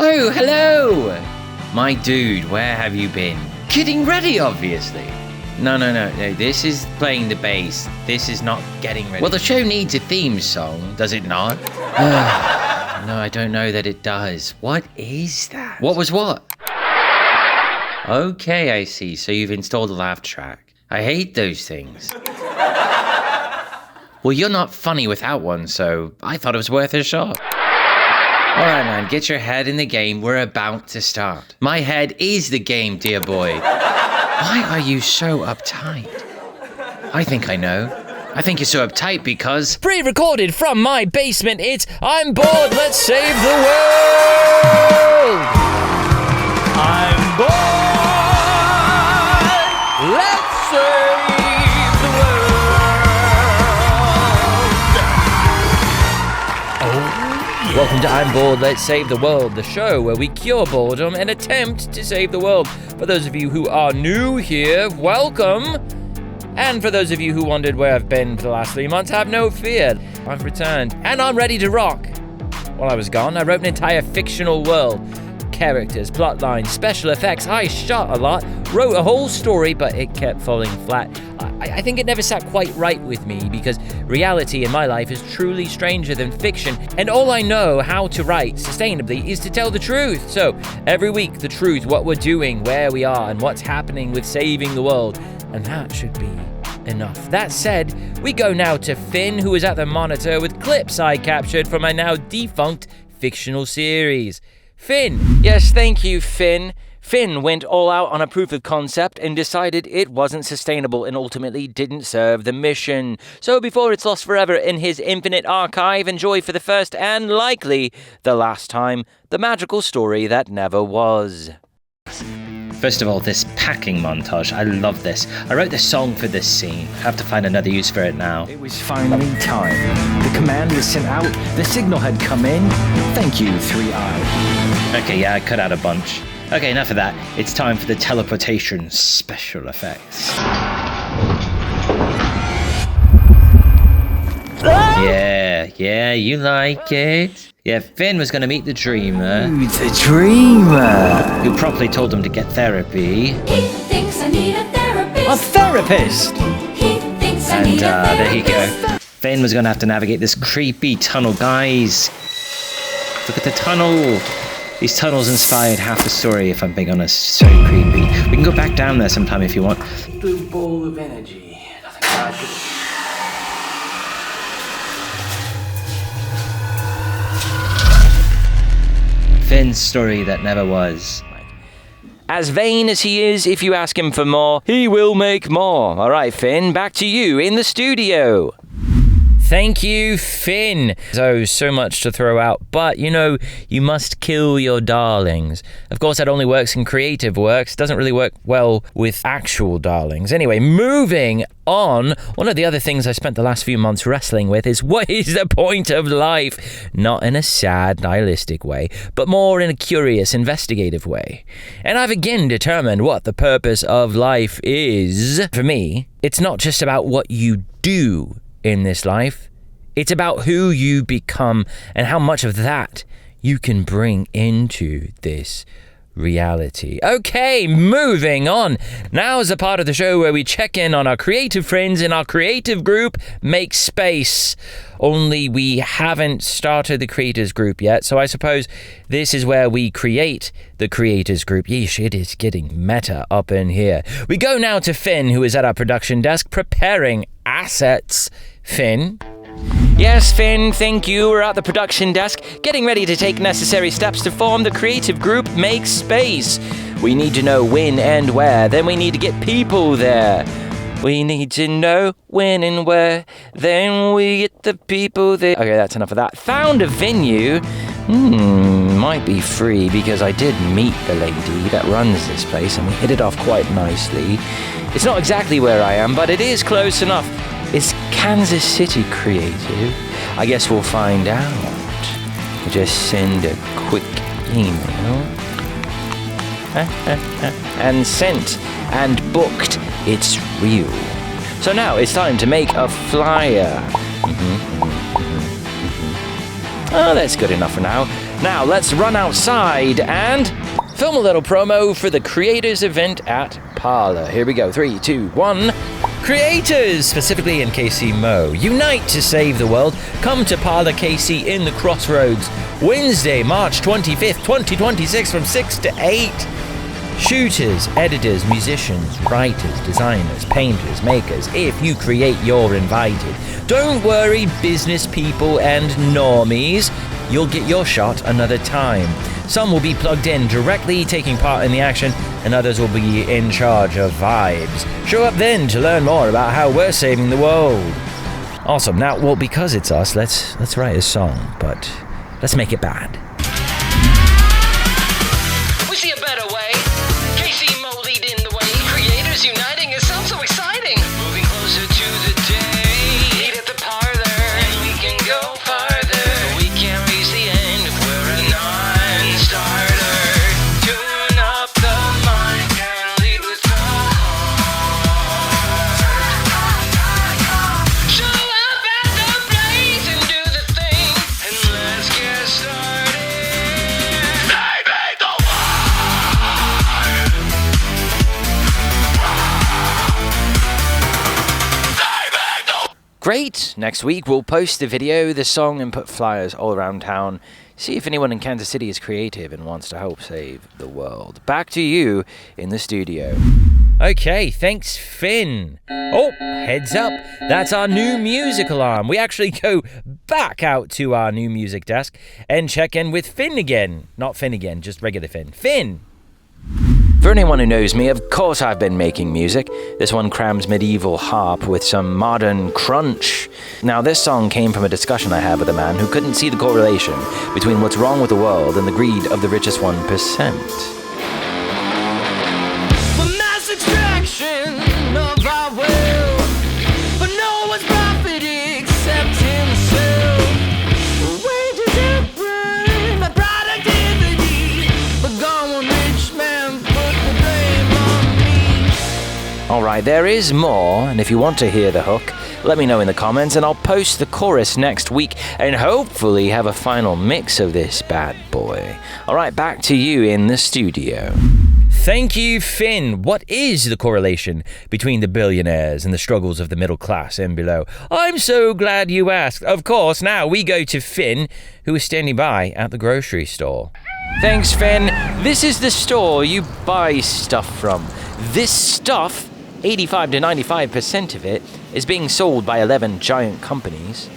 Oh, hello! My dude, where have you been? Getting ready, obviously. No, this is playing the bass. This is not getting ready. Well, the show needs a theme song, does it not? No, I don't know that it does. What is that? What was what? Okay, I see. So you've installed a laugh track. I hate those things. Well, you're not funny without one, so I thought it was worth a shot. Alright, man, get your head in the game. We're about to start. My head is the game, dear boy. Why are you so uptight? I think I know. I think you're so uptight because... Pre-recorded from my basement, it's I'm bored, let's save the world! I'm bored, let's save the world! Oh, yeah. Welcome to I'm Bored, Let's Save the World, the show where we cure boredom and attempt to save the world. For those of you who are new here, welcome! And for those of you who wondered where I've been for the last 3 months, have no fear. I've returned, and I'm ready to rock. While I was gone, I wrote an entire fictional world. Characters, plot lines, special effects. I shot a lot, wrote a whole story, but it kept falling flat. I think it never sat quite right with me because reality in my life is truly stranger than fiction, and all I know how to write sustainably is to tell the truth. So every week, the truth, what we're doing, where we are, and what's happening with saving the world. And that should be enough. That said, we go now to Finn, who is at the monitor with clips I captured from my now defunct fictional series. Finn. Yes, thank you, Finn. Finn went all out on a proof of concept and decided it wasn't sustainable and ultimately didn't serve the mission. So before it's lost forever in his infinite archive, enjoy for the first and likely the last time the magical story that never was. First of all, this packing montage, I love this. I wrote the song for this scene. I have to find another use for it now. It was finally time. The command was sent out, the signal had come in. Thank you, 3i. Okay, yeah, I cut out a bunch. Okay, enough of that. It's time for the teleportation special effects. Yeah, you like it. Yeah, Finn was going to meet the dreamer. Ooh, the dreamer. Who promptly told him to get therapy. He thinks I need a therapist. A therapist? He thinks I need a therapist. There you go. Finn was going to have to navigate this creepy tunnel. Guys, look at the tunnel. These tunnels inspired half the story, if I'm being honest. So creepy. We can go back down there sometime if you want. Blue ball of energy. Nothing bad could... Finn's story that never was. As vain as he is, if you ask him for more, he will make more. All right, Finn, back to you in the studio. Thank you, Finn. So much to throw out, but you must kill your darlings. Of course, that only works in creative works. Doesn't really work well with actual darlings. Anyway, moving on. One of the other things I spent the last few months wrestling with is what is the point of life? Not in a sad, nihilistic way, but more in a curious, investigative way. And I've again determined what the purpose of life is. For me, it's not just about what you do in this life. It's about who you become and how much of that you can bring into this reality. Okay, moving on. Now is the part of the show where we check in on our creative friends in our creative group, Make Space. Only we haven't started the creators group yet, so I suppose this is where we create the creators group. Yeesh, it is getting meta up in here. We go now to Finn, who is at our production desk preparing assets. Finn? Yes, Finn, thank you. We're at the production desk, getting ready to take necessary steps to form the creative group Make Space. We need to know when and where, then we need to get people there. We need to know when and where, then we get the people there. Okay, that's enough of that. Found a venue. Might be free because I did meet the lady that runs this place and we hit it off quite nicely. It's not exactly where I am, but it is close enough. Is Kansas City creative? I guess we'll find out. Just send a quick email. And sent. And booked. It's real. So now it's time to make a flyer. Oh, that's good enough for now. Now let's run outside and film a little promo for the creators event at Parlor. Here we go. 3, 2, 1. Creators, specifically in KC Mo, unite to save the world. Come to Parlor KC in the Crossroads, Wednesday, March 25th, 2026 from 6 to 8. Shooters, editors, musicians, writers, designers, painters, makers. If you create, you're invited. Don't worry, business people and normies. You'll get your shot another time. Some will be plugged in directly taking part in the action, and others will be in charge of vibes. Show up then to learn more about how we're saving the world. Awesome. Now, well, because it's us, let's write a song, but let's make it bad. We see a better way. KC Mo leading the way. Creators uniting. It sounds so exciting. Moving closer to the day. Meet at the parlor, and we can go farther. We can't reach the end if we're a non-starter. Tune up the mind and lead with the heart. Show up at the place and do the thing, and let's get started. Great! Next week we'll post the video, the song, and put flyers all around town. See if anyone in Kansas City is creative and wants to help save the world. Back to you in the studio. Okay, thanks, Finn. Oh, heads up. That's our new music alarm. We actually go back out to our new music desk and check in with Finn again. Not Finn again, just regular Finn. Finn! For anyone who knows me, of course I've been making music. This one crams medieval harp with some modern crunch. Now, this song came from a discussion I had with a man who couldn't see the correlation between what's wrong with the world and the greed of the richest 1%. For mass extraction of our wealth, but no one's profit except himself. Wages improve my productivity, but gone rich man put the blame on me. Alright, there is more, and if you want to hear the hook, let me know in the comments and I'll post the chorus next week and hopefully have a final mix of this bad boy. Alright, back to you in the studio. Thank you, Finn. What is the correlation between the billionaires and the struggles of the middle class and below? I'm so glad you asked. Of course, now we go to Finn, who is standing by at the grocery store. Thanks, Finn. This is the store you buy stuff from. This stuff, 85 to 95% of it, is being sold by 11 giant companies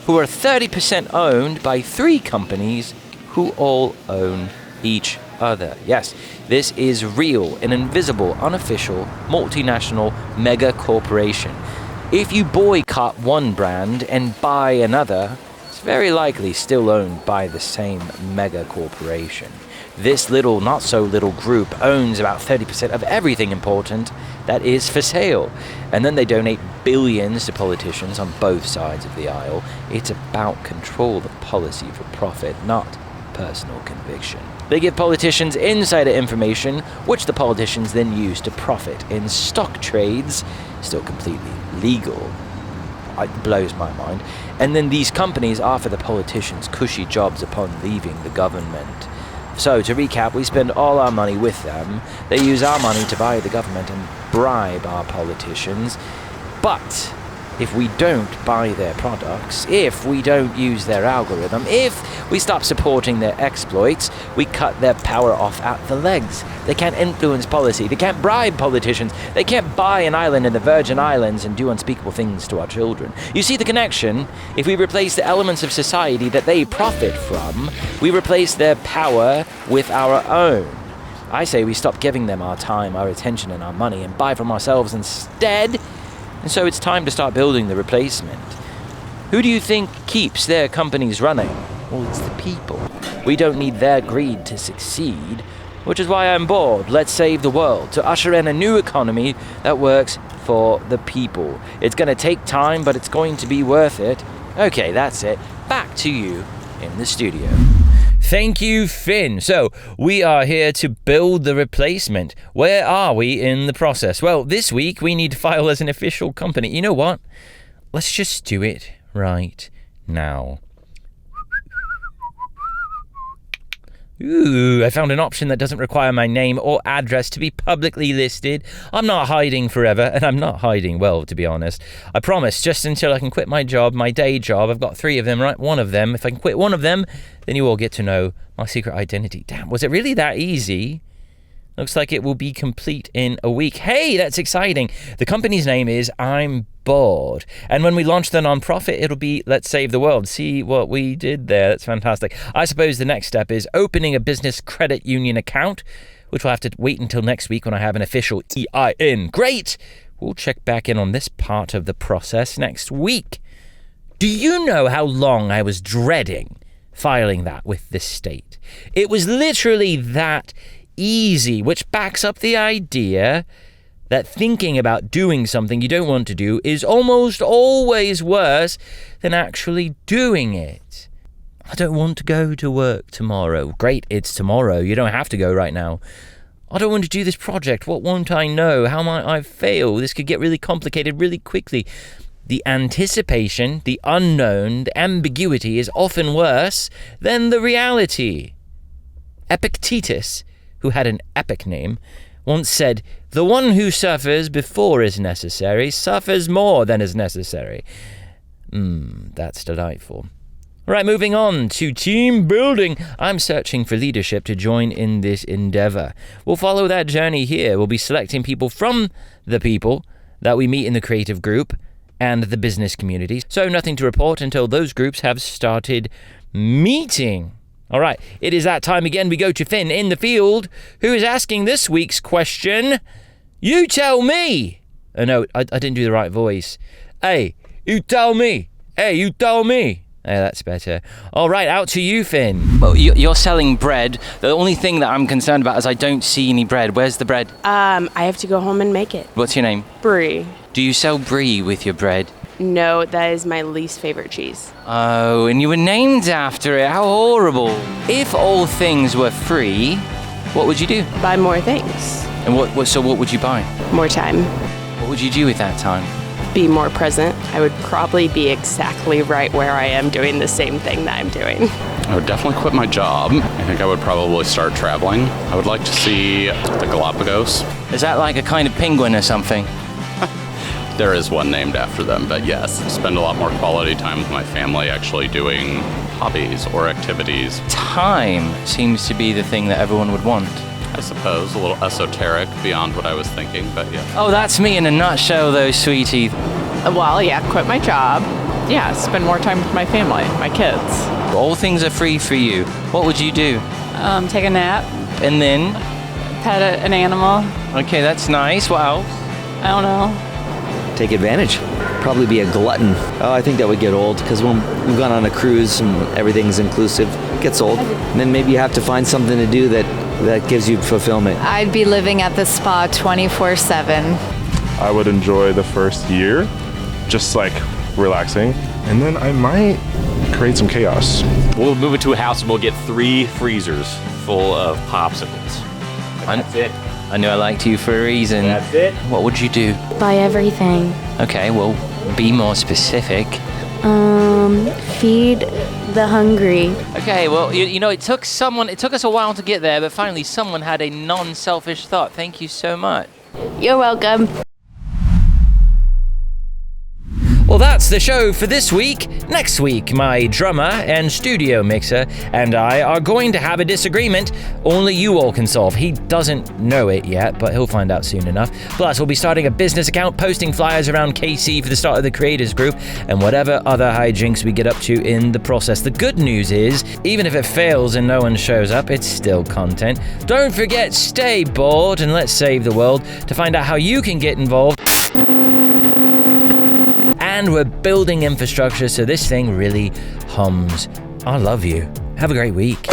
who are 30% owned by 3 companies who all own each other. Yes, this is real, an invisible, unofficial, multinational mega corporation. If you boycott one brand and buy another, it's very likely still owned by the same mega corporation. This little, not so little group owns about 30% of everything important that is for sale. And then they donate billions to politicians on both sides of the aisle. It's about control of policy for profit, not personal conviction. They give politicians insider information, which the politicians then use to profit in stock trades, still completely legal. It blows my mind. And then these companies offer the politicians cushy jobs upon leaving the government. So, to recap, we spend all our money with them. They use our money to buy the government and bribe our politicians. But if we don't buy their products, if we don't use their algorithm, if we stop supporting their exploits, we cut their power off at the legs. They can't influence policy. They can't bribe politicians. They can't buy an island in the Virgin Islands and do unspeakable things to our children. You see the connection? If we replace the elements of society that they profit from, we replace their power with our own. I say we stop giving them our time, our attention, and our money and buy from ourselves instead. And so it's time to start building the replacement. Who do you think keeps their companies running? Well, it's the people. We don't need their greed to succeed, which is why I'm bored. Let's save the world, to usher in a new economy that works for the people. It's going to take time, but it's going to be worth it. Okay, that's it. Back to you in the studio. Thank you, Finn. So, we are here to build the replacement. Where are we in the process? Well, this week we need to file as an official company. You know what? Let's just do it right now. Ooh, I found an option that doesn't require my name or address to be publicly listed. I'm not hiding forever, and I'm not hiding well, to be honest. I promise, just until I can quit my job, my day job. I've got 3 of them, right? One of them. If I can quit one of them, then you all get to know my secret identity. Damn, was it really that easy? Looks like it will be complete in a week. Hey, that's exciting. The company's name is I'm Bored. And when we launch the nonprofit, it'll be Let's Save the World. See what we did there? That's fantastic. I suppose the next step is opening a business credit union account, which we'll have to wait until next week when I have an official EIN. Great! We'll check back in on this part of the process next week. Do you know how long I was dreading filing that with the state? It was literally that easy, which backs up the idea that thinking about doing something you don't want to do is almost always worse than actually doing it. I don't want to go to work tomorrow. Great, it's tomorrow. You don't have to go right now. I don't want to do this project. What won't I know? How might I fail? This could get really complicated really quickly. The anticipation, the unknown, the ambiguity is often worse than the reality. Epictetus, who had an epic name, once said, "The one who suffers before is necessary suffers more than is necessary." That's delightful. All right, moving on to team building. I'm searching for leadership to join in this endeavor. We'll follow that journey here. We'll be selecting people from the people that we meet in the creative group and the business community. So nothing to report until those groups have started meeting. All right, it is that time again. We go to Finn in the field, who is asking this week's question. You tell me. Oh, no, I didn't do the right voice. Hey, you tell me. Hey, you tell me. Yeah, that's better. All right, out to you, Finn. Well, you're selling bread. The only thing that I'm concerned about is I don't see any bread. Where's the bread? I have to go home and make it. What's your name? Brie. Do you sell brie with your bread? No, that is my least favorite cheese. Oh, and you were named after it. How horrible. If all things were free, what would you do? Buy more things. And what would you buy? More time. What would you do with that time? Be more present. I would probably be exactly right where I am doing the same thing that I'm doing. I would definitely quit my job. I think I would probably start traveling. I would like to see the Galapagos. Is that like a kind of penguin or something? There is one named after them, but yes, spend a lot more quality time with my family actually doing hobbies or activities. Time seems to be the thing that everyone would want. I suppose, a little esoteric beyond what I was thinking, but yeah. Oh, that's me in a nutshell, though, sweetie. Well, yeah, quit my job. Yeah, spend more time with my family, my kids. All things are free for you. What would you do? Take a nap, And then? pet an animal. Okay, that's nice. What else? I don't know. Take advantage. Probably be a glutton. Oh, I think that would get old because when we've gone on a cruise and everything's inclusive, it gets old. And then maybe you have to find something to do that gives you fulfillment. I'd be living at the spa 24/7. I would enjoy the first year, just like relaxing. And then I might create some chaos. We'll move into a house and we'll get 3 freezers full of popsicles. That's it. I knew I liked you for a reason. That's it. What would you do? Buy everything. Okay, well, be more specific. Feed the hungry. Okay, well, you know, it took us a while to get there, but finally someone had a non-selfish thought. Thank you so much. You're welcome. Well, that's the show for this week. Next week, my drummer and studio mixer and I are going to have a disagreement only you all can solve. He doesn't know it yet, but he'll find out soon enough. Plus, we'll be starting a business account, posting flyers around KC for the start of the creators group, and whatever other hijinks we get up to in the process. The good news is, even if it fails and no one shows up, it's still content. Don't forget, stay bored and let's save the world. To find out how you can get involved, and we're building infrastructure so this thing really hums. I love you. Have a great week.